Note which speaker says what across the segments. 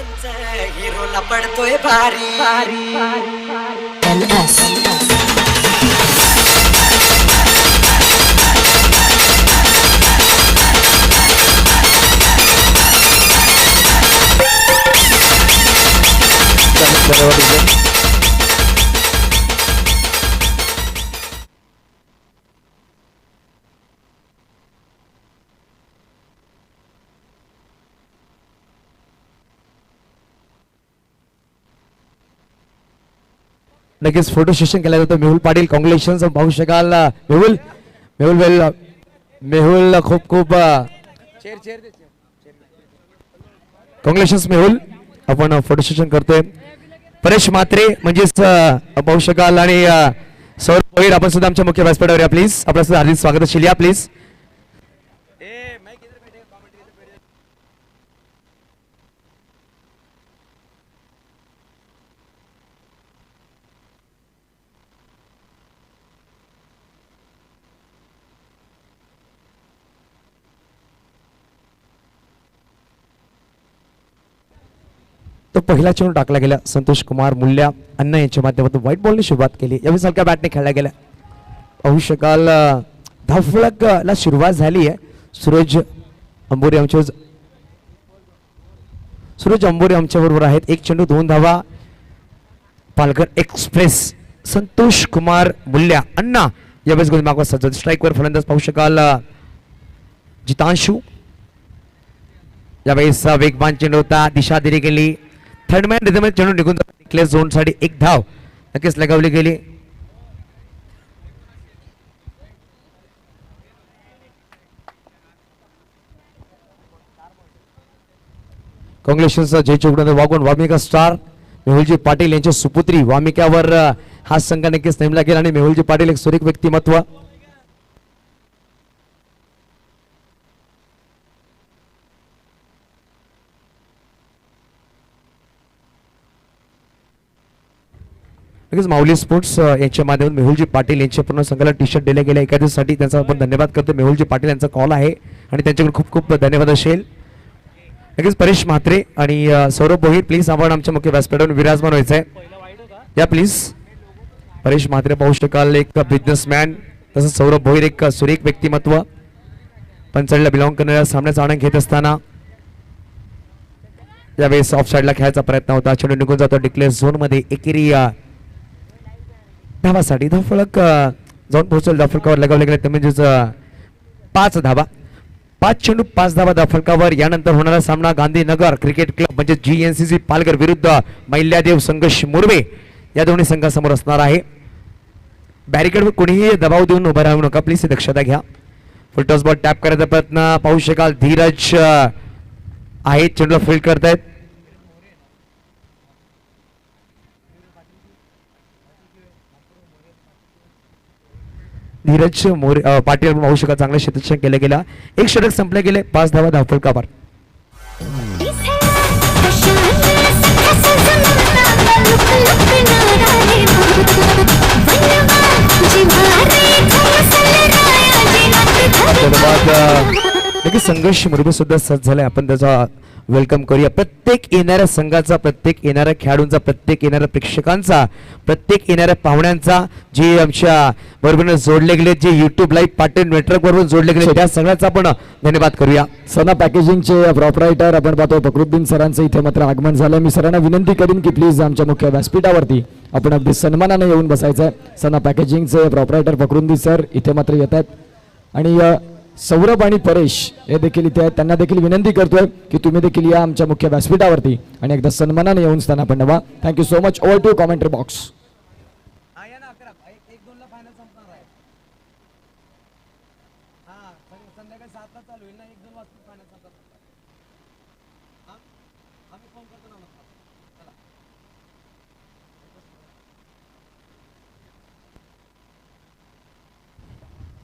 Speaker 1: हिरोला पडतोय भारी NS
Speaker 2: नक्कीच फोटो सेशन केलं जातं. मेहुल पाटील कॉंग्रॅच्युलेशन्स पाहू शकाल. मेहुल मेहुल वेल मेहुल खूप खूप कॉंग्रॅच्युलेशन्स मेहुल. आपण फोटो सेशन करतोय. परेश म्हात्रे म्हणजेच पाहू शकाल आणि सौरभ भोईर आपण सुद्धा आमच्या मुख्य व्यासपीठावर या प्लीज. आपलं सुद्धा हार्दिक स्वागत असेल या प्लीज. तो पहिला चेंडू टाकला गेला. संतोष कुमार मुल्ल्या अण्णा यांच्या माध्यमातून व्हाईट बॉलने सुरुवात केली. यावेळी हलक्या बॅटने खेळला गेला. पाहू शकाल धावफलकला सुरुवात झाली आहे. सूरज अंबोरे आमच्या बरोबर आहेत. एक चेंडू 2 धावा. पालघर एक्सप्रेस संतोष कुमार मुल्ल्या अण्णा यावेळेस गोल मागवा सज्ज. स्ट्राईकवर फलंदाज पाहू शकाल जितांशू. यावेळेस वेगवान चेंडू होता. दिशा दिली गेली. थर्ड मॅन रिदम चेंडू निघून क्लिअर झोन साठी एक धाव नक्कीच लगावली गेली. कॉंग्रॅच्युलेशन्स जय चौकडे वागून वामिका स्टार मेहुलजी पाटील यांच्या सुपुत्री वामिकावर हा संघ नक्कीच नेमला गेला आणि मेहुलजी पाटील एक सुरेख व्यक्तिमत्व. नक्कीच माऊली स्पोर्ट्स यांच्या माध्यमातून मेहुलजी पाटील यांच्या पूर्ण संघाला टी शर्ट दिले गेले. एका दिवसासाठी त्यांचा आपण धन्यवाद करतो. मेहुलजी पाटील यांचा कॉल आहे आणि त्यांच्याकडे खूप खूप धन्यवाद असेल. नक्कीच परेश म्हात्रे आणि सौरभ भोईर प्लीज आपण आमच्या मुख्य व्यासपीठावर विराजमान व्हायचंय या प्लीज. परेश म्हात्रे पाहू शकाल एक बिझनेसमॅन. तसंच सौरभ भोईर एक सुरेख व्यक्तिमत्व. पंचडला बिलॉंग करणाऱ्या सामन्याचा आनंद घेत असताना यावेळेस ऑफ साईडला खेळायचा प्रयत्न होता. चेंडू निघून जातो डिक्लेअर झोन मध्ये. एकेरी धावासाठी धावफलक जाऊन पोहोचेल. धावफलकावर लगावले गेले ते म्हणजेच 5 धावा. 5 चेंडू 5 धावा धावफलकावर. यानंतर होणारा सामना गांधीनगर क्रिकेट क्लब म्हणजे GNCC पालघर विरुद्ध महिल्यादेव संघर्ष मुरबे या दोन्ही संघासमोर असणार आहे. बॅरिकेडवर कोणीही दबाव देऊन उभं राहू नका प्लीज, दक्षता घ्या. फुल टॉस बॉल टॅप करायचा प्रयत्न पाहू शकाल. धीरज आहे चेंडूला फील्ड करतायत. धीरज मोरे पाटील पाहू शकाल. चांगलं क्षेत्ररक्षण केलं गेला. एक षटक संपले गेले. 5 धावा धावफलकावर. नक्कीच संघर्ष मुरबे सुद्धा सज्ज झालाय. आपण त्याचा वेलकम करूया. प्रत्येक येणाऱ्या संघाचा, प्रत्येक येणाऱ्या खेळाडूंचा, प्रत्येक येणाऱ्या प्रेक्षकांचा, प्रत्येक येणाऱ्या पाहुण्यांचा, जे आमच्या बरोबर जोडले गेले, जे युट्यूब लाईव्ह पाटील नेटवर्क बरोबर जोडले गेले, त्या सगळ्याचा आपण धन्यवाद करूया.
Speaker 3: सना पॅकेजिंगचे प्रॉपरायटर आपण पाहतो फकरुद्दीन सरांचं इथे मात्र आगमन झालं. मी सरांना विनंती करीन की प्लीज आमच्या मुख्य व्यासपीठावरती आपण अगदी सन्मानाने येऊन बसायचं आहे. सना पॅकेजिंगचे प्रॉपरायटर फकरुद्दीन सर इथे मात्र येत आहेत आणि सौरभ आणि परेश हे देखील इथे आहेत. त्यांना देखील विनंती करतोय की तुम्ही देखील या आमच्या मुख्य व्यासपीठावरती आणि एकदा सन्मानाने येऊन स्थान आपण नवा. Thank you so much. Over to commentary box.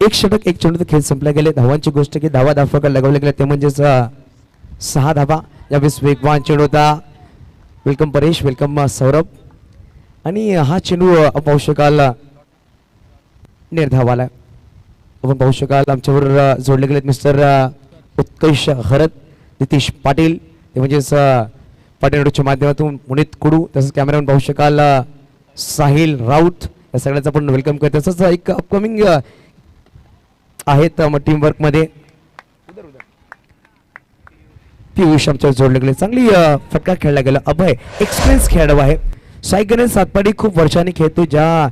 Speaker 2: एक षटक एक चेंडू खेळ संपला गेले. धावांची गोष्ट की धावा धावफलकावर लगावले गेले ते म्हणजेच 6 धावा. यावेळेस वेगवान चेंडू होता. Welcome Paresh, welcome Saurabh. आणि हा चेंडू पाहू शकाल निर्धावाला. आपण पाहू शकाल आमच्यावर जोडले गेलेत मिस्टर उत्कर्ष हरत, नितीश पाटील ते म्हणजेच पाटील रोडच्या माध्यमातून मुनीत कुडू तसंच कॅमेरामॅन पाहू शकाल साहिल राऊत या सगळ्यांचं आपण वेलकम करतो. तसंच एक अपकमिंग आहेत टीम वर्क मध्ये पियुष आमच्या जोडले गेले. चांगली फटका खेळला गेला. अभय एक्सपिरियन्स खेळाडू आहे. साई गणेश सातपाडी खूप वर्षांनी खेळतो. ज्या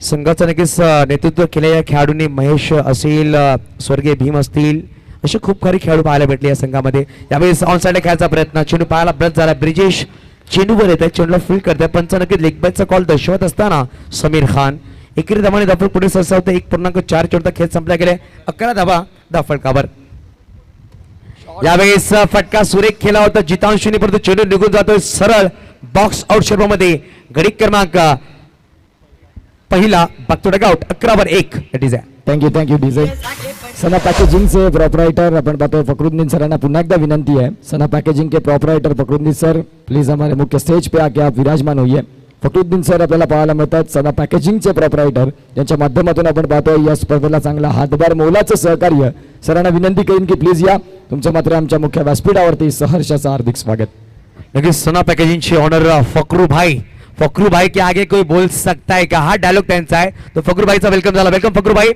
Speaker 2: संघाचं नक्कीच नेतृत्व केलेल्या खेळाडूंनी महेश असेल, स्वर्गीय भीम असतील, असे खूप काही खेळाडू पाहायला भेटले या संघामध्ये. यावेळेस ऑन साइड खेळायचा प्रयत्न, चेंडू पाहायला ब्रश झाला. ब्रिजेश चेंडूवर येत आहे, चेंडूला फील्ड करते. पंच नक्कीच लेग बॅकचा कॉल दर्शवत असताना समीर खान एकेरी धावाने धावफळ पुढे सरसावते. 1.4 चेंडूचा खेळ संपला गेले. 11 धावा धावफळकावर. यावेळेस फटका सुरेख केला होता जितांशूने, परंतु चेंडू निघून जातोय सरळ बॉक्स आउट क्षेत्रामध्ये. गडी क्रमांक पहिला back out. 11-1 it is.
Speaker 3: Thank you DJ. Sana पॅकेजिंगचे प्रॉपराइटर आपण पाहतो फकरुद्दीन सरांना पुन्हा एकदा विनंती है, सना पैकेजिंग के प्रॉपराइटर फकरुद्दीन सर प्लीज हमारे मुख्य स्टेज पे आके आप विराजमान होइए. फकरुद्दीन सर आपल्याला पाहायला मिळतात, सना पॅकेजिंगचे प्रॉपराइटर, यांच्या माध्यमातून आपण पाहतोय या स्पर्धेला चांगला हातभार मोलाचं सहकार्य. सरांना विनंती करीन की प्लीज या, तुमचं मात्र आमच्या मुख्य व्यासपीठावरती सहर्षाचं हार्दिक स्वागत.
Speaker 2: नक्कीच सना पॅकेजिंगचे ऑनर फकरू भाई के आगे कोई बोल सकता है का, हा डायलॉग त्यांचा आहे. तो फकरू भाईचा वेलकम झाला. वेलकम फकरू भाई.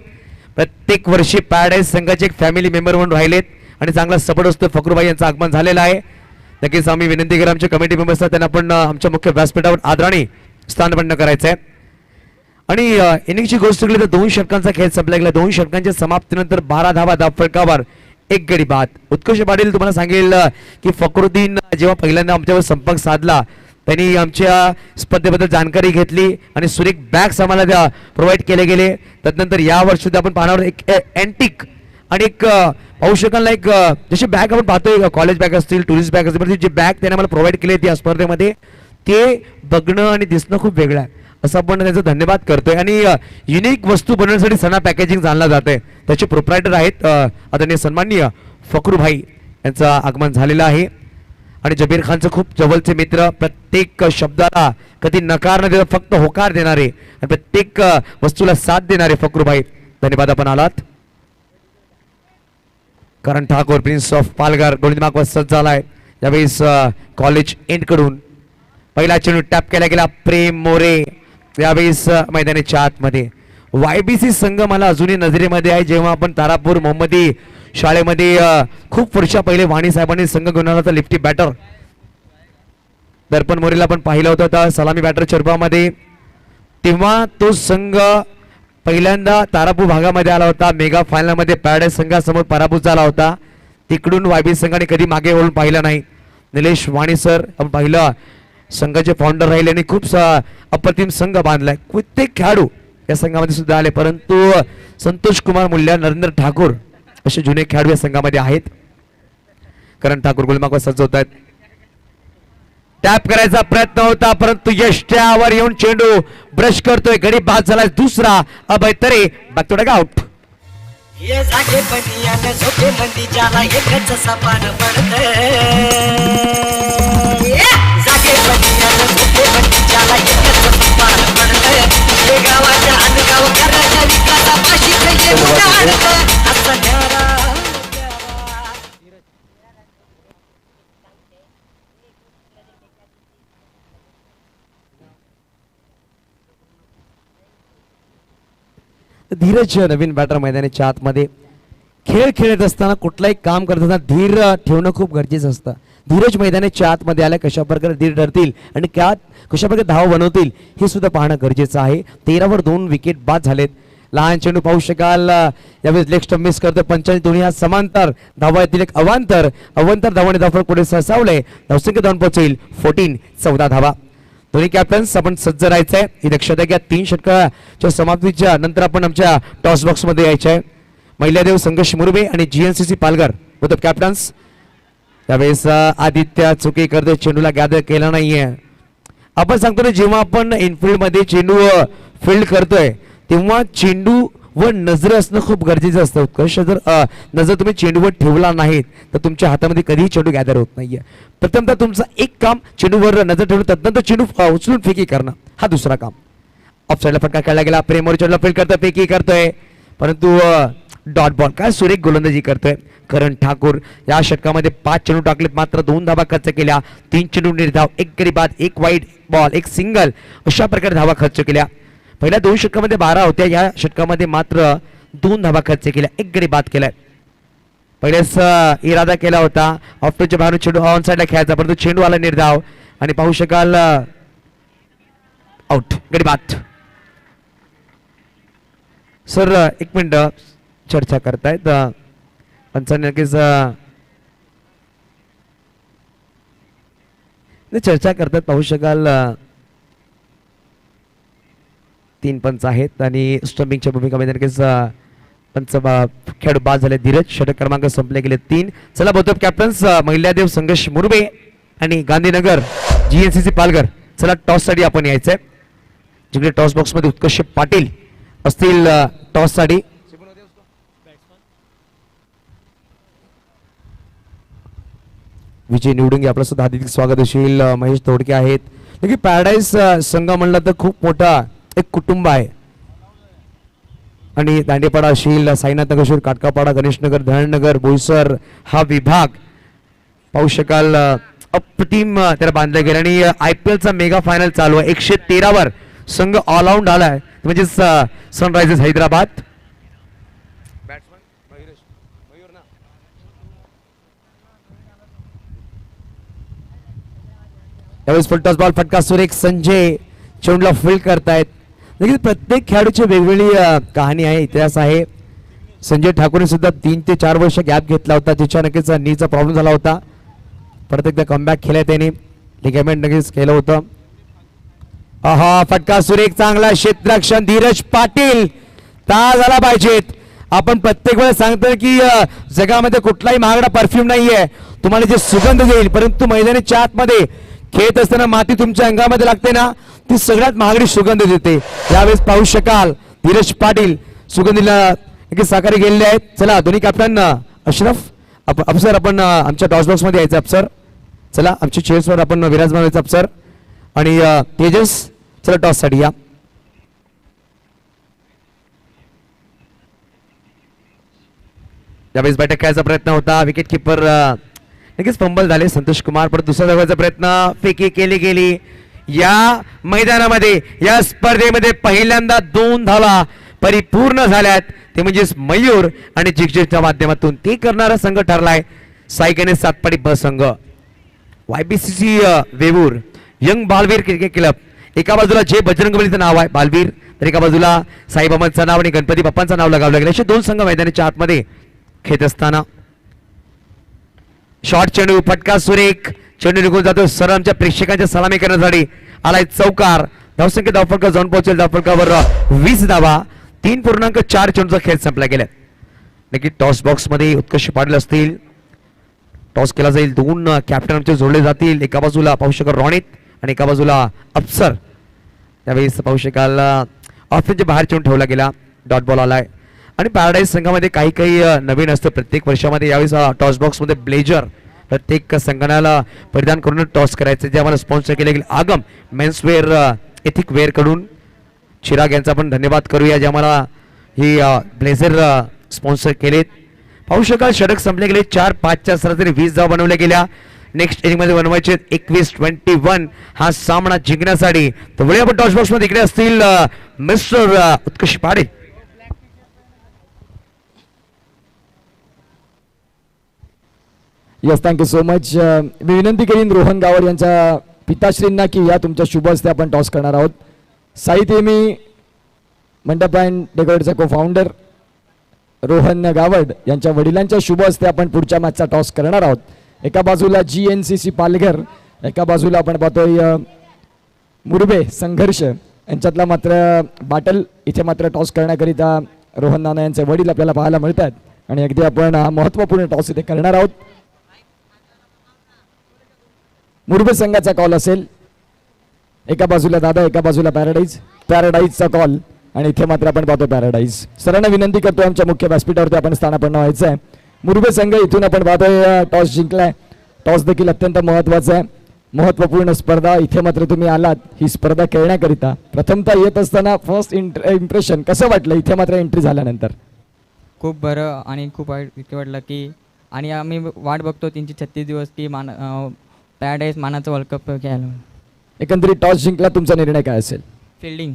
Speaker 2: प्रत्येक वर्षी पॅराडाईज संघाचे एक फॅमिली मेंबर म्हणून राहिलेत आणि चांगला सपोर्ट असतो. फकरू भाई यांचं आगमन झालेलं आहे. नक्कीच आम्ही विनंती करू आमच्या कमिटी मेंबर्स त्यांना पण आमच्या मुख्य व्यासपीठावर आदराने स्थानपन्न करायचं आहे. आणि इनिंगची गोष्ट केली तर 2 षटकांचा खेळ संपला गेला. 2 षटकांच्या समाप्तीनंतर 12 धावा धावफळकावर 1 गडी बाद. उत्कर्ष पाटील तुम्हाला सांगेल की फकरुद्दीन जेव्हा पहिल्यांदा आमच्यावर संपर्क साधला त्यांनी आमच्या स्पर्धेबद्दल जाणकारी घेतली आणि सुरेख बॅग्स आम्हाला प्रोव्हाइड केले गेले. त्यानंतर या वर्षी आपण पाहणार एक अँटिक आणि एक पाहू शकाल एक जशी बॅग आपण पाहतोय कॉलेज बॅग असतील, टुरिस्ट बॅग असतील, जी बॅग त्याने आम्हाला प्रोव्हाइड केली या स्पर्धेमध्ये ते बघणं आणि दिसणं खूप वेगळं आहे. असं आपण त्यांचा धन्यवाद करतोय. आणि युनिक वस्तू बनवण्यासाठी सना पॅकेजिंग जाणलं जाते. त्याचे प्रोप्रायटर आहेत आदरणीय सन्माननीय फकरू भाई यांचं आगमन झालेलं आहे. आणि जबीर खानचं खूप जवळचे मित्र, प्रत्येक शब्दाला कधी नकार न देता फक्त होकार देणारे आणि प्रत्येक वस्तूला साथ देणारे फकरू भाई, धन्यवाद आपण आलात. करण ठाकूर प्रिन्स ऑफ पालघर गोलंदाज सज्ज झालाय. यावेळेस कॉलेज एंड कडून पहिला चेंडू टॅप केला गेला. प्रेम मोरे यावेळेस मैदानाच्या आतमध्ये. YBC संघ मला अजूनही नजरेमध्ये आहे. जेव्हा आपण तारापूर मोहम्मदी शाळेमध्ये खूप वर्षा पहिले वाणी साहेबांनी संघ घेऊन आला होता लिफ्टी बॅटर, दर्पण मोरेला पण पाहिलं होतं त्या सलामी बॅटरच्या रूपामध्ये. तेव्हा तो संघ पहिल्यांदा तारापूर भागामध्ये आला होता. मेगा फायनल मध्ये पॅराडाईज संघासमोर पराभूत झाला होता. तिकडून YBC संघाने कधी मागे वळून पाहिलं नाही. निलेश वाणी सर आपण पाहिलं संघाचे फाउंडर राहिले आणि खूप अप्रतिम संघ बांधलाय. कित्येक खेळाडू या संघामध्ये सुद्धा आले, परंतु संतोष कुमार मुल्य, नरेंद्र ठाकूर असे जुने खेळाडू या संघामध्ये आहेत. करण ठाकूर गोलमार्ग सज्ज होत आहेत. टॅप करायचा प्रयत्न होता परंतु यष्ट्यावर येऊन चेंडू ब्रश करतोय. गडी बाद झाला. दुसरा अभय तरे बॅक टू आउट.
Speaker 1: ये जागे बनिया ने झोके मंदी जाला एकच सपान पडते. जागे बनिया ने झोके मंदी जाला एकच सपान पडते. हे गावाच्या अनगाव कराच्या विकासापाशी ये उडाडत असं न्यारा.
Speaker 2: धीरज नवीन बॅटर मैदानाच्या आतमध्ये. खेळ खेळत असताना कुठलाही काम करत असताना धीर ठेवणं खूप गरजेचं असतं. धीरज मैदानाच्या आतमध्ये आल्या कशा प्रकारे धीर धरतील आणि कशा प्रकारे धाव बनवतील हे सुद्धा पाहणं गरजेचं आहे. 13वर 2 विकेट बाद झालेत. लहान चेंडू पाहू शकाल यावेळेस लेग स्टंप मिस करतो. पंचांनी दोन्ही हात समांतर धावा येतील. एक अवांतर धावाने धावफलक पुढे सरसावले. धावसंख्या धावून पोहोचेल 14 धावा. दोन्ही कॅप्टन्स आपण सज्ज राहायचंय. ही दक्षता घ्या. 3 षटकाच्या समाप्तीच्या नंतर आपण आमच्या टॉस बॉक्स मध्ये यायचं आहे. महिलादेव संघर्ष मुरुबे आणि GNCC पालघर बोथ कॅप्टन्स. त्यावेळेस आदित्य चुकी करतोय, चेंडूला गॅदर केला नाहीये. आपण सांगतो ना जेव्हा आपण इनफिल्ड मध्ये चेंडू फील्ड करतोय तेव्हा चेंडू व नजर असणं खूप गरजेचं असतं. उत्कर्ष जर नजर तुम्ही चेंडूवर ठेवला नाहीत तर तुमच्या हातामध्ये कधीही चेंडू गॅदर होत नाहीये. प्रथमतः तुमचं एक काम चेंडूवर नजर ठेवून तदनंतर चेंडू उचलून फेकी करणं, हा दुसरा काम. ऑफ साईडला फटका खेळला गेला. प्रेमवर चेंडूला फील्ड करतोय, फेकी करतोय, परंतु डॉट बॉल. काय सुरेख गोलंदाजी करतोय करण ठाकूर. या षटकामध्ये 5 चेंडू टाकलेत, मात्र 2 धावा खर्च केल्या. 3 चेंडू निर्धाव, 1 गडी बाद, 1 वाईड बॉल, 1 सिंगल, अशा प्रकारे धावा खर्च केल्या. पहिल्या 2 षटकामध्ये 12 होत्या, या षटकामध्ये मात्र 2 धावा खर्च केल्या, 1 गडी बाद केलाय. पहिलेच इरादा केला होता ऑफच्या बाहेरून चेंडू ऑन साइडला खेळायचा, परंतु चेंडू आला निर्धाव आणि पाहू शकाल आउट, गडी बाद. सर 1 मिनिट चर्चा करतायत पंचांनी, नक्कीच चर्चा करतात. पाहू शकाल 3 पंच आहेत आणि स्टंपिंगच्या भूमिकामध्ये नक्कीच पंच खेळ बाद झाले. धीरज षटक क्रमांक संपले गेले 3. चला बहुतेक कॅप्टन्स महिल्यादेव संघर्ष मुरबे आणि गांधीनगर GNCC पालघर, चला टॉस साठी आपण यायचंय. जिकडे टॉस बॉक्स मध्ये उत्कर्ष पाटील असतील टॉस साठी. विजय निवडुंगे आपलं सुद्धा हार्दिक स्वागत असेल. महेश तोडके आहेत. नक्की पॅराडाईज संघ म्हणलं तर खूप मोठा एक कुटुंब आहे आणि दांडेपाडा असेल, साईनाथ नगर, काटकापाडा, गणेशनगर, धरणनगर, बोईसर हा विभाग पाहू शकाल अप्रतिम त्याला बांधलं गेलं. आणि IPL चा मेगा फायनल चालू आहे. 113 वर संघ ऑलराऊंड आलाय, म्हणजे सनरायझर्स हैदराबाद. त्यावेळेस फलटॉस बॉल, फटका सुरेख, संजय चेंडूला फील्ड करतायत. नक्कीच प्रत्येक खेळाडूची वेगवेगळी कहाणी आहे, इतिहास आहे. संजय ठाकूरने सुद्धा 3 ते 4 वर्ष गॅप घेतला होता, त्याच्या नक्कीच नीचा प्रॉब्लेम झाला होता. परत एकदा कमबॅक केलाय त्याने, लिगामेंट नक्कीच केलं होतं. फटका सुरेख, चांगला क्षेत्ररक्षण. धीरज पाटील ता झाला पाहिजेत. आपण प्रत्येक वेळेस सांगतो की जगामध्ये कुठलाही महागडा परफ्यूम नाहीये तुम्हाला जे सुगंध देईल, परंतु मैदानाच्या आतमध्ये खेळत असताना माती तुमच्या अंगामध्ये लागते ना, ती सगळ्यात महागडी सुगंध देते. यावेळेस पाहू शकाल धीरज पाटील सुगंधीला साकारी गेलेले आहेत. चला दोन्ही कॅप्टन अशरफ अफसर आपण आमच्या टॉस बॉक्स मध्ये यायचं. अफसर चला आमच्या चेअर्सवर आपण विराजमान व्हायचं. अफसर आणि तेजस चला टॉस साठी या. यावेळेस बैठक खेळायचा प्रयत्न होता, विकेट किपर नक्कीच फंबल झाले संतोष कुमार. परत दुसरा धावायचा प्रयत्न, फेकी केली गेली. या मैदानामध्ये या स्पर्धेमध्ये पहिल्यांदा 2 धावा परिपूर्ण झाल्यात, ते म्हणजेच मयूर आणि जिगजिगच्या माध्यमातून ते करणारा संघ ठरलाय सायगणे सातपाडी ब संघ. YBCC Vevoor young Balveer cricket club. एका बाजूला जे बजरंगबलीचं नाव आहे बालवीर, तर एका बाजूला साईब अहमदचं नाव आणि गणपती बाप्पांचं नाव लगावलं गेलं. असे 2 संघ मैदानाच्या आतमध्ये खेळत असताना शॉर्ट चेंडू, फटका सुरेख, चेंडू निघून जातो. सर आमच्या प्रेक्षकांच्या सलामी करण्यासाठी आलाय चौकार. धावसंख्या धावफलका जाऊन पोहोचेल. धावफलकावर 20 धावा. 3.4 चेंडूचा खेळ संपला गेला. नक्की टॉस बॉक्स मध्ये उत्कर्ष पाटील असतील. टॉस केला जाईल, 2 कॅप्टन आमचे जोडले जातील. एका बाजूला पाहू शकाल रोनित आणि एका बाजूला अफसर. त्यावेळेस पाहू शकाल ऑफच्या बाहेर चेंडू ठेवला गेला, डॉट बॉल आलाय. आणि पॅराडाईज संघामध्ये काही नवीन असतं प्रत्येक वर्षामध्ये. यावेळेस टॉस बॉक्स मध्ये ब्लेजर प्रत्येक संघाला परिधान करून टॉस करायचं, जे आम्हाला स्पॉन्सर केले गेले आगम मेन्सवेअर एथिक वेअर कडून. चिराग यांचा पण धन्यवाद करूया, जे आम्हाला ही ब्लेझर स्पॉन्सर केलेत. पाहू शकाल षटक संपले गेले. 4-5च्या सरासरी 20 धावा बनवल्या गेल्या. नेक्स्ट इनिंग मध्ये बनवायचे 21-21 हा सामना जिंकण्यासाठी. तर वेळी आपण टॉस बॉक्स मध्ये इकडे असतील mister Utkarsh Patil.
Speaker 3: Yes, thank you so much. मी विनंती करीन रोहन गावड यांच्या पिताश्रींना की या तुमच्या शुभ हस्ते आपण टॉस करणार आहोत. साहित्य मी मंडप अँड डेकोरेटचा को फाउंडर रोहन गावड यांच्या वडिलांच्या शुभ हस्ते आपण पुढच्या मॅचचा टॉस करणार आहोत. एका बाजूला GNCC पालघर, एका बाजूला आपण पाहतोय मुरबे संघर्ष यांच्यातला मात्र बाटल. इथे मात्र टॉस करण्याकरिता रोहन नाना यांचे वडील आपल्याला पाहायला मिळतात आणि अगदी आपण हा महत्त्वपूर्ण टॉस इथे करणार आहोत. मुरबे संघाचा कॉल असेल. एका बाजूला दादा, एका बाजूला पॅराडाईजचा कॉल आणि इथे मात्र आपण पाहतो पॅराडाईज. सरांना विनंती करतो आमच्या मुख्य व्यासपीठावरती आपण स्थानापन्न व्हायचं आहे. मुरबे संघ इथून आपण पाहतोय टॉस जिंकलाय. टॉस देखील अत्यंत महत्वाचा आहे, महत्वपूर्ण स्पर्धा. इथे मात्र तुम्ही आलात ही स्पर्धा खेळण्याकरिता. प्रथमतः येत असताना फर्स्ट इम्प्रेशन कसं वाटलं इथे मात्र एंट्री झाल्यानंतर?
Speaker 4: खूप बरं आणि खूप वाईट वाटलं की आणि आम्ही वाट बघतो 336 दिवस की पॅराडाईज मानाचं वर्ल्ड कप घ्यायला.
Speaker 3: एकंदरीत टॉस जिंकला, तुमचा निर्णय काय असेल?
Speaker 4: फिल्डिंग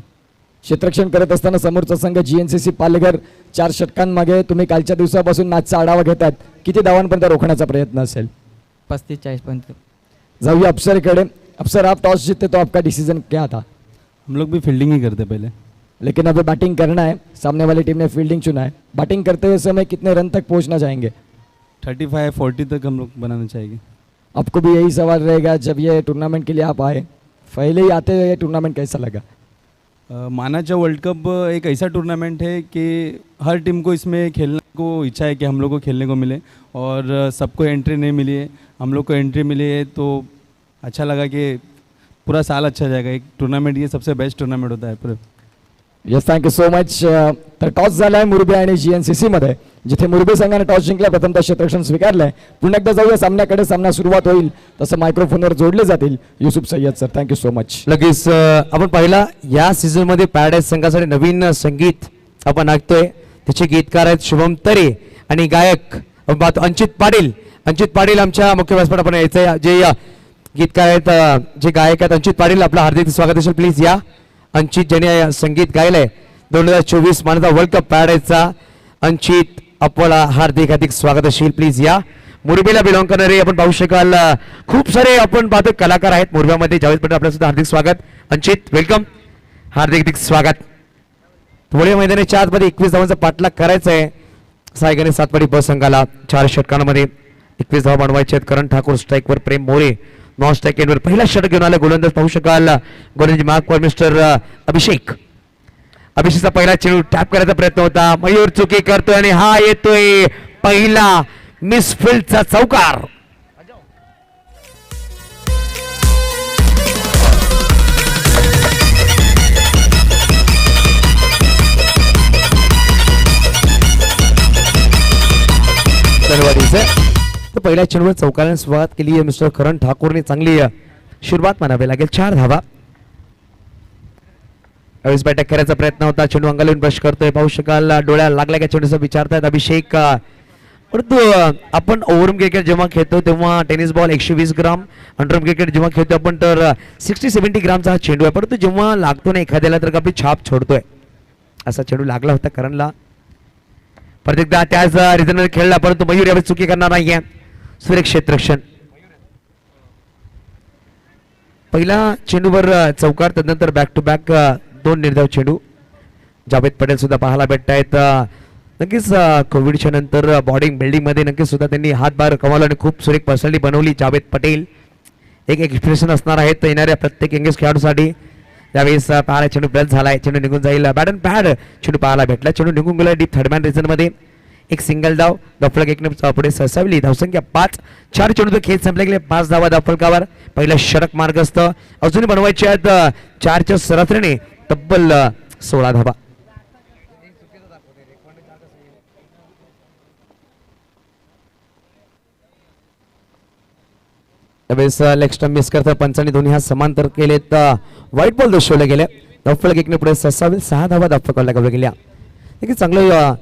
Speaker 3: क्षेत्ररक्षण करत असताना समोरचा संघ GNCC पालघर 4 षटकांमागे, तुम्ही कालच्या दिवसापासून मॅचचा आढावा घेतात, किती धावांपर्यंत रोखण्याचा प्रयत्न असेल?
Speaker 4: 35-40 पर्यंत.
Speaker 3: जाऊया अफसरकडे. अफसर, आप टॉस जीते तो आपका डिसीजन क्या था?
Speaker 5: हम लोग भी फील्डिंग ही करते पहले.
Speaker 3: लेकिन अभी बैटिंग करना है, सामने वाली टीम ने फील्डिंग चुना है. बैटिंग करते हुए समय कितने रन तक पहुंचना चाहेंगे?
Speaker 5: 35-40 तक हम लोग बनाना चाहेंगे.
Speaker 3: आपको भी यही सवाल रहेगा, जब ये टूर्नामेंट के लिए आप आए, पहले ही आते हुए ये टूर्नामेंट कैसा लगा?
Speaker 5: मानाचा वर्ल्ड कप एक ऐसा टूर्नामेंट है कि हर टीम को इसमें खेलने को इच्छा है कि हम लोग को खेलने को मिले और सबको एंट्री नहीं मिली है, हम लोग को एंट्री मिली है तो अच्छा लगा कि पूरा साल अच्छा जाएगा. एक टूर्नामेंट ये सबसे बेस्ट टूर्नामेंट होता है पूरे.
Speaker 3: Yes, thank you so much. तर टॉस झाला आहे मुरबे आणि GNCC मध्ये, जिथे मुरबे संघाने टॉस जिंकला, प्रथमतः क्षेत्ररक्षण स्वीकारलंय. पुन्हा एकदा जाऊया सामन्याकडे. सामना सुरुवात होईल तसं मायक्रोफोनवर जोडले जातील Yusuf Sayyed sir. Thank you so much.
Speaker 2: लगेच आपण पाहिला या सीझन मध्ये पॅराडाईज संघासाठी नवीन संगीत आपण ऐकतोय. त्याचे गीतकार आहेत शुभम तरे आणि गायक आपण पाहतो अंचित पाटील. अंचित पाटील आमच्या मुख्य व्यासपीठावर आपण यायचं. जे गीतकार आहेत, जे गायक आहेत, अंचित पाटील, आपलं हार्दिक स्वागत असेल. प्लीज या. अंचित ज्याने संगीत गायलंय 2024 मानाचा वर्ल्ड कप पॅराडाईजचा, अंचित आपला हार्दिक स्वागत असेल. प्लीज या. मुरबेला बिलॉंग करणारे आपण पाहू शकाल खूप सारे आपण पाहतो कलाकार आहेत मुरब्यामध्ये. जावेद पटेल, आपलं सुद्धा हार्दिक स्वागत. अंचित, वेलकम, हार्दिक स्वागत. पुढे मैदानाच्या आतमध्ये 21 धावांचा पाठलाग करायचा आहे सायगणे सातवाडी ब संघाला. 4 षटकांमध्ये 21 धावा बनवायचे आहेत. करण ठाकूर स्ट्राईकवर, प्रेम मोरे नॉन स्ट्राईक एंडवर पहिला षटक घेऊन आला. गोलंदाज पाहू शकाल गोलंदाजी मार्कवर मिस्टर अभिषेक. अभिषेकचा पहिला चेंडू टॅप करायचा प्रयत्न होता. मयूर चुकी करतोय आणि हा येतोय पहिला मिसफिल्डचा चौकार. तर पहिल्या चेंडूवर चौकाराने सुरुवात केली आहे मिस्टर करण ठाकूरने. चांगली सुरुवात म्हणावी लागेल. 4 धावा. अवीस बॅटॅक करायचा प्रयत्न होता. चेंडू अंगालून ब्रश करतोय. पाहू शकाल डोळ्याला लागला का चेंडूचा विचारतायत अभिषेक. परंतु आपण ओव्हरम क्रिकेट जेव्हा खेळतो तेव्हा टेनिस बॉल 120 ग्राम, अंडरम क्रिकेट जेव्हा खेळतो आपण तर 60-70 ग्रामचा हा चेंडू आहे. परंतु जेव्हा लागतो ना एखाद्याला तर आपली छाप छोडतोय. असा चेंडू लागला होता करणला. परत एकदा त्याच रिझनर खेळला, परंतु मयूर यावेळी चुकी करणार नाहीये. सुरेख क्षेत्ररक्षण. पहिला चेंडूवर चौकार, त्यानंतर बॅक टू बॅक 2 निर्धाव चेंडू. जावेद पटेल सुद्धा पाहायला भेटत आहेत. नक्कीच कोविडच्या नंतर बॉडिंग बिल्डिंग मध्ये नक्कीच सुद्धा त्यांनी हातभार कमावला आणि खूप सुरेख पर्सनॅलिटी बनवली. जावेद पटेल एक एक्सप्रेशन असणार आहेत येणाऱ्या प्रत्येक इंग्लिश खेळाडूसाठी. त्यावेळेस पाहायला चेंडू ब्रश झालाय. चेंडू निघून जाईल. बॅट अँड पॅड चेंडू पाहायला भेटला. चेंडू निघून गेला डीप थर्ड मॅन रिझन मध्ये. एक सिंगल धाव. दफलक एकने पुढे सरसावली. धावसंख्या 5. 4 चेंडू खेळ संपले गेले. 5 धावा दफलकावर. पहिला षटक मार्गस्थ अजूनही बनवायचे आहेत. 4च्या सरासरीने तब्बल 16 धावा. त्यावेळेस लेग स्टंप मिस करता पंचांनी दोन्ही हात समांतर केलेत. व्हाईट बॉल दर्शवले गेले. दफलक एकने पुढे सरसावली. 6 धावा दफलकाला गावल्या गेल्या. चांगलं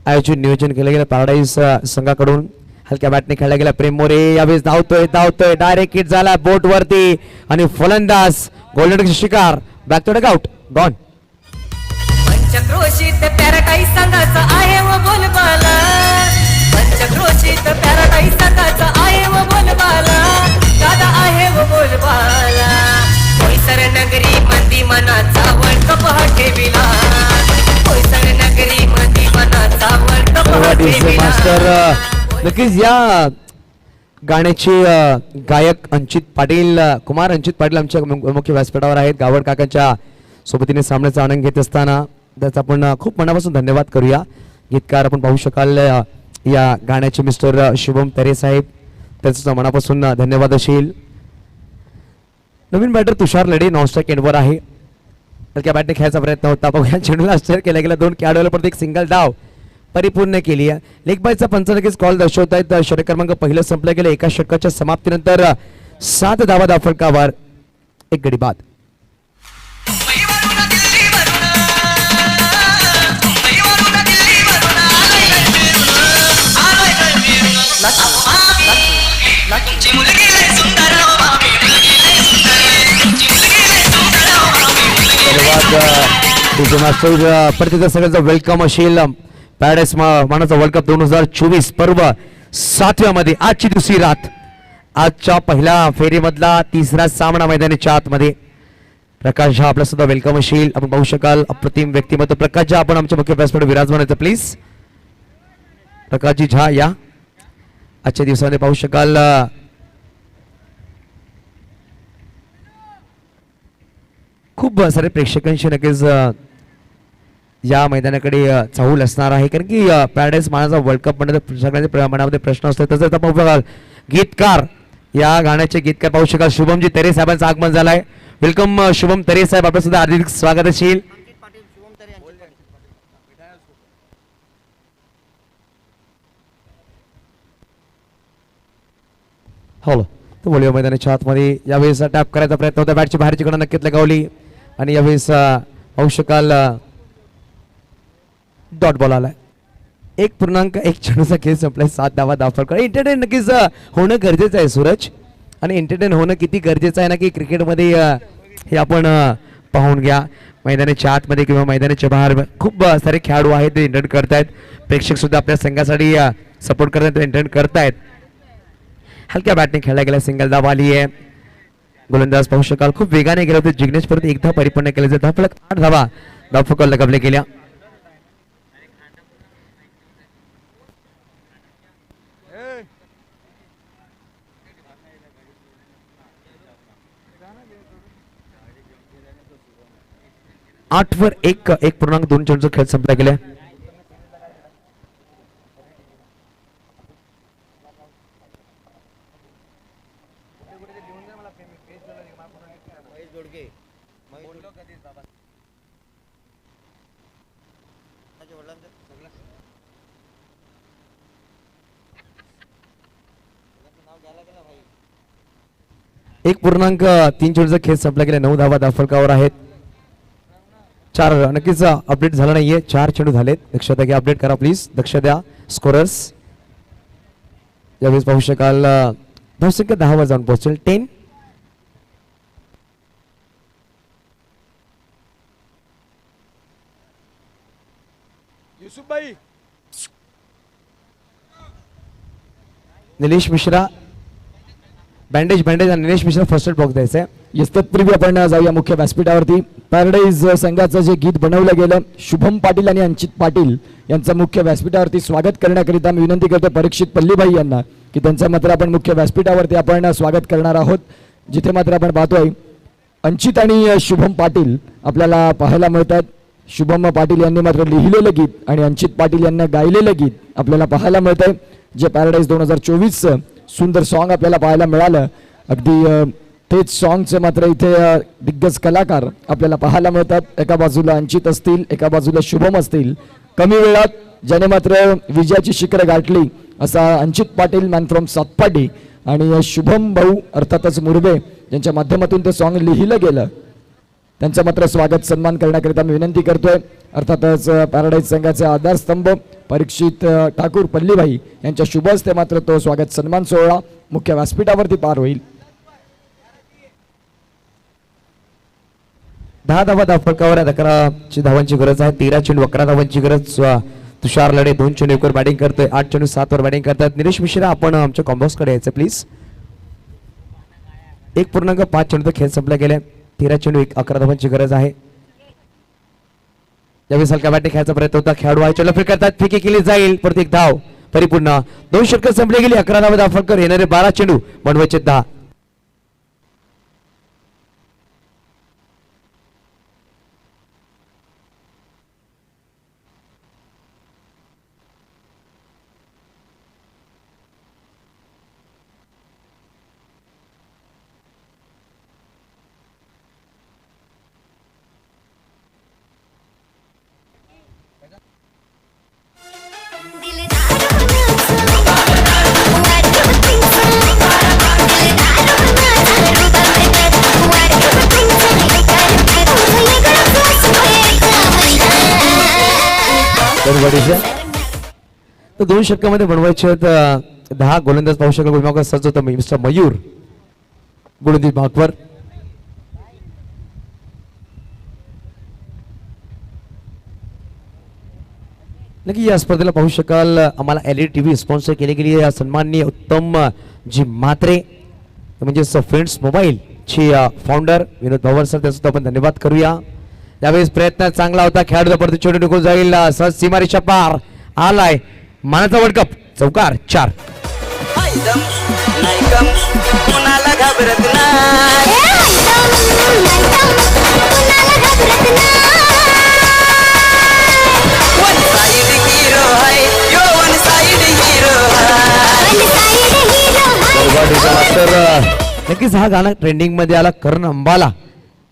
Speaker 2: आयोजन नियोजन केलं गेलं पॅराडाईज संघाकडून. हलक्या बॅटने खेळला गेला. प्रेम मोरे यावेळेस धावतोय डायरेक्ट हिट झाला बोट वरती आणि फलंदाज गोल्डन शिकार. Back to dugout gone.
Speaker 1: पंचक्रोशीत पॅराडाईज संघाचा आहे व बोलबाला. पंचक्रोशीत पॅराडाईज संघाचा आहे व बोलबाला. दादा आहे व बोलबाला. होयसर नगरी मंदी मनाचा वर्ल्ड कप हा ठेविला. होयसर नगरी मंदी मनाचा वर्ल्ड कप हा ठेविला.
Speaker 2: मास्टर नक्कीच या गाण्याचे गायक अंचित पाटील, कुमार अंचित पाटील आमच्या मुख्य व्यासपीठावर आहेत. गावड काकांच्या सोबतीने सामन्याचा आनंद घेत असताना त्याचा आपण खूप मनापासून धन्यवाद करूया. गीतकार आपण पाहू शकाल या गाण्याचे मिस्टर शुभम तरे साहेब, त्याचा मनापासून धन्यवाद असेल. नवीन बॅटर तुषार लढे नॉनस्ट्राईक एंडवर आहे. हलक्या बॅटने खेळायचा प्रयत्न होता. बघूया चेंडूला स्टेअर केला गेला. 2 खेळाडूला परत एक सिंगल डाव परिपूर्ण केली आहे. लेग बायचा पंच लगेच कॉल दर्शवत आहेत. षटक क्रमांक पहिलं संपलं गेलं. एका षटकाच्या समाप्तीनंतर 7 धावा दाफलकावर 1 गडी बाद.
Speaker 1: तुमची मुलगी लय सुंदर ओ मामी, मुलगी लय सुंदर, तुमची मुलगी लय सुंदर ओ मामी, मुलगी लय
Speaker 2: मास्टर प्रतिथा सगळ्यांचं वेलकम असेल पॅराडाईस मानाचा वर्ल्ड कप 2024 पर्व 7व्या मध्ये आजची दुसरी रात. आजच्या पहिल्या फेरीमधला तिसरा सामना मैदानाच्या आतमध्ये. प्रकाश झा आपला सुद्धा वेलकम असेल. आपण पाहू शकाल अप्रतिम व्यक्तिमत्व प्रकाश झा. आपण आमच्या मुख्य व्यासपीठावर विराजमान आहेत प्लीज. प्रकाशजी झा या आजच्या दिवसामध्ये पाहू शकाल खूप सारे प्रेक्षकांशी नक्कीच या मैदानाकडे चाहूल असणार आहे. कारण की पॅराडाईस मानाचा वर्ल्ड कप मध्ये सगळ्यांच्या मनामध्ये प्रश्न असतो. तसंच आपण बघाल गीतकार या गाण्याचे गीतकार पाहू शकाल शुभमजी तरे साहेबांचं आगमन झालंय. वेलकम शुभम तरे साहेब आपलं सुद्धा हार्दिक स्वागत असेल. हो तर बोलूया मैदानाच्या आतमध्ये. यावेळेस टॅप करायचा प्रयत्न होता. बॅटची बाहेरची कडे नक्कीच लगावली आणि यावेळेस पाहू शकाल डॉट बॉल आलाय. 1.1 चेंडूचा खेळ संपलाय. 7 धावा दाखल. एंटरटेन नक्कीच होणं गरजेचं आहे सूरज. आणि एंटरटेन होणं किती गरजेचं आहे ना की क्रिकेटमध्ये हे आपण पाहून घ्या. मैदानाच्या आतमध्ये किंवा मैदानाच्या बाहेर खूप सारे खेळाडू आहेत ते एंटरटेन करतायत. प्रेक्षक सुद्धा आपल्या संघासाठी सपोर्ट करतायत एंटरटेन करतायत. हलक्या बॅटने खेळला गेला. सिंगल धाव आली आहे. गोलंदाज पाहू शकाल खूप वेगाने गेले होते. जिग्नेश परत एकदा परिपूर्ण केले जाते. फलक 8 धावा धावफलक लगावले गेल्या. आठ वर 1.2 चेंडूचा खेळ संपला गेला. एक 1.3 चेंडूचा खेळ संपला गेला. 9 धावा धावफलकावर आहेत. 4 नक्कीच अपडेट झाला नाहीये. 4 चेंडू झालेत. लक्षात घ्या. अपडेट करा प्लीज. लक्ष द्या स्कोरर्स. यावेळेस पाहू शकाल धावसंख्या 10 वर जाऊन पोहोचेल. 10
Speaker 3: युसुफभाई
Speaker 2: निलेश मिश्रा बँडेज आणि Nilesh Mishra first aid box द्यायचा आहे.
Speaker 3: येस तत्पूर्वी आपण जाऊया मुख्य व्यासपीठावरती. पॅराडाईज संघाचं जे गीत बनवलं गेलं शुभम पाटील आणि अंचित पाटील यांचं मुख्य व्यासपीठावरती स्वागत करण्याकरिता मी विनंती करतो परीक्षित पल्लीभाई यांना की त्यांचं मात्र आपण मुख्य व्यासपीठावरती आपण स्वागत करणार आहोत. जिथे मात्र आपण पाहतोय अंचित आणि शुभम पाटील आपल्याला पाहायला मिळतात. शुभम पाटील यांनी मात्र लिहिलेलं गीत आणि अंचित पाटील यांना गायलेलं गीत आपल्याला पाहायला मिळतंय. जे पॅराडाईज 2024 सुंदर सॉन्ग आपल्याला पाहायला मिळालं. अगदी तेच सॉन्गचे मात्र इथे दिग्गज कलाकार आपल्याला पाहायला मिळतात. एका बाजूला अंचित असतील, एका बाजूला शुभम असतील. कमी वेळात ज्याने मात्र विजयाची शिखर गाठली असा अंचित पाटील मॅन फ्रॉम सातपाटी आणि शुभम भाऊ अर्थातच मुरबे यांच्या माध्यमातून ते सॉन्ग लिहिलं गेलं. त्यांचं मात्र स्वागत सन्मान करण्याकरिता मी विनंती करतोय. अर्थातच पॅराडाईज संघाचे आधारस्तंभ परीक्षित ठाकूर पल्लीभाई यांच्या शुभ हस्ते मात्र तो स्वागत सन्मान सोहळा मुख्य व्यासपीठावरती पार होईल.
Speaker 2: 10 धावा धावफलकावर 11 धावांची गरज आहे. 13 चेंडू 11 धावांची गरज. तुषार लढे 2 चेंडू 1 वर बॅटिंग करतोय. 8 चेंडू 7 वर बॅटिंग करतात. निलेश मिश्रा आपण आमच्या कॉम्बॉक्स कडे यायचं प्लीज. 1.5 चेंडू खेळ संपला गेले. 13 चेंडू 11 धावांची गरज आहे. यावेळेस हलक्या बॅटिंग खेळायचा प्रयत्न होता. खेळाडू आहे चेंडू करतात. फेकी केली जाईल. परत 1 धाव परिपूर्ण. 2 षटकं संपली गेली. 11 धावा धावफलकर येणारे 12 चेंडू बनवायचे 10. तर 2 षटकामध्ये बनवायचे आहेत 10 गोलंदाज पाहू शकाल गोलमार्गावर सज्ज होतो मिस्टर मयूर गोलंदाज भागवर. नक्की या स्पर्धेला पाहू शकाल आम्हाला LED TV स्पॉन्सर केली गेली या सन्माननीय उत्तम जी म्हात्रे म्हणजे फ्रेंड्स मोबाईल ची फाउंडर विनोद पवार सर त्याचा आपण धन्यवाद करूया. यावेळेस प्रयत्न चांगला होता खेळाडू परत चेंडू निघून जाईल सहज सीमारेषा पार आलाय मानाचा वर्ल्ड कप चौकार 4.
Speaker 1: कुणाला घाबरत नाही वन साइड हीरो है यो वन साइड हीरो
Speaker 2: तर नक्कीच हा गाणं ट्रेंडिंग मध्ये आला. करण अंबाला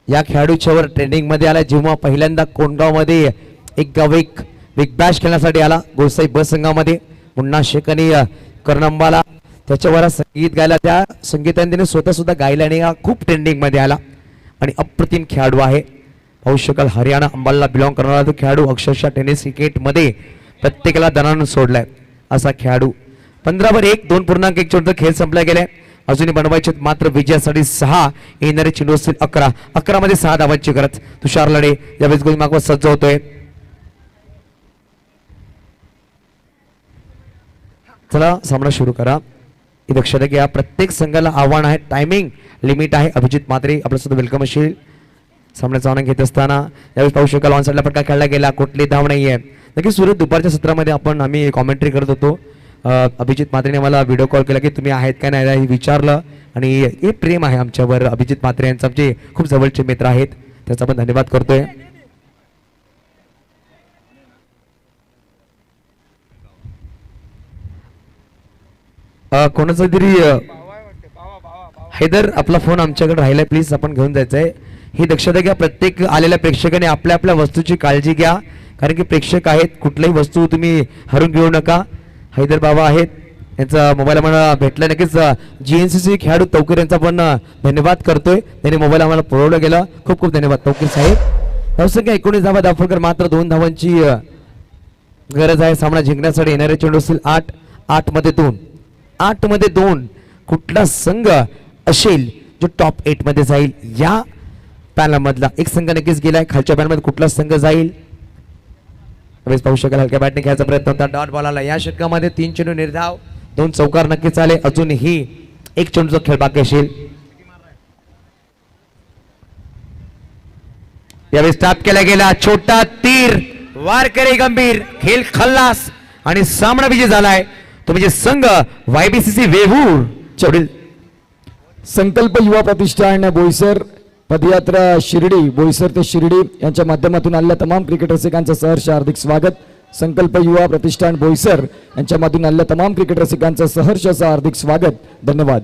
Speaker 2: या खेळाडूच्या वर ट्रेंडिंग मध्ये आला जेव्हा पहिल्यांदा कोंडगाव मध्ये एक गाव एक बिग बॅश खेळण्यासाठी आला गोसाई ब संघामध्ये. मुन्ना शेख आणि करण अंबाला त्याच्यावर संगीत गायला त्या संगीताने त्याने स्वतः सुद्धा गायला आणि हा खूप ट्रेंडिंग मध्ये आला आणि अप्रतिम खेळाडू आहे. पाहू शकाल हरियाणा अंबाला बिलॉंग करणारा तो खेळाडू अक्षरशः टेनिस क्रिकेट मध्ये प्रत्येकाला दणाणून सोडलाय असा खेळाडू. 15/1 2.1 चेंडू खेळ संपला गेलाय. अजूनही बनवायचे मात्र विजयासाठी 6 येणारे चेंडू असतील 11 मध्ये 6 धावांची गरज. तुषार लढे यावेळेस गोलमार्गावर सज्ज होतोय. चला सामना सुरू करा. लक्षात घ्या प्रत्येक संघाला आव्हान आहे टायमिंग लिमिट आहे. अभिजित म्हात्रे आपल्या सुद्धा वेलकम असेल सामन्याचा आनंद घेत असताना. यावेळी पाहू शकाल ऑन साईडला फटका खेळला गेला कुठली धाव नाहीये. नक्की सूरज दुपारच्या सत्रामध्ये आम्ही कॉमेंट्री करत होतो. अभिजित म्हात्रेने मला व्हिडिओ कॉल केला की तुम्ही आहेत का नाही हे विचारलं आणि हे प्रेम आहे आमच्यावर. अभिजित म्हात्रे यांचे आमचे खूप जवळचे मित्र आहेत त्याचा पण धन्यवाद करतोय. कोणाचा तरी हैदर आपला फोन आमच्याकडे राहिलाय प्लीज आपण घेऊन जायचंय. ही दक्षता घ्या प्रत्येक आलेल्या प्रेक्षकाने आपल्या आपल्या वस्तूची काळजी घ्या कारण की प्रेक्षक आहेत कुठल्याही वस्तू तुम्ही हरून घेऊ नका. हैदर बाबा आहेत यांचा मोबाईल आम्हाला भेटला. नक्कीच GNCC खेळाडू तौकर यांचा पण धन्यवाद करतोय त्यांनी मोबाईल आम्हाला पुरवला गेला. खूप खूप धन्यवाद तौकर साहेब. धावसंख्या 19 धावा दाखल मात्र 2 धावांची गरज आहे सामना जिंकण्यासाठी. येणारे चेंडू असतील 8 मध्ये 2 8 मध्ये 2 कुठला संघ असेल जो टॉप 8 मध्ये जाईल या पॅनल मधला एक संघ नक्कीच गेलाय. खालच्या पॅनल मध्ये कुठला संघ जाईल पाहू शकाल. हलक्या बॅटने खेळायचा प्रयत्न होता डॉट बॉल आला. या षटकामध्ये 3 चेंडू निर्धाव 2 चौकार नक्कीच आले. अजूनही एक चेंडूचा खेळ बाकी असेल. यावेळी स्टाप केला गेला छोटा तीर वारकरी गंभीर खेळ खल्लास आणि सामना विजय झालाय तो म्हणजे संघ YBCC वेवूर. पुढील
Speaker 3: संकल्प युवा प्रतिष्ठान बोईसर पदयात्रा शिर्डी बोईसर ते शिर्डी यांच्या माध्यमातून आलेल्या तमाम क्रिकेट रसिकांचं सहर्ष हार्दिक स्वागत. संकल्प युवा प्रतिष्ठान बोईसर यांच्या माध्यमातून आलेल्या तमाम क्रिकेट रसिकांचं सहर्ष हार्दिक स्वागत. धन्यवाद.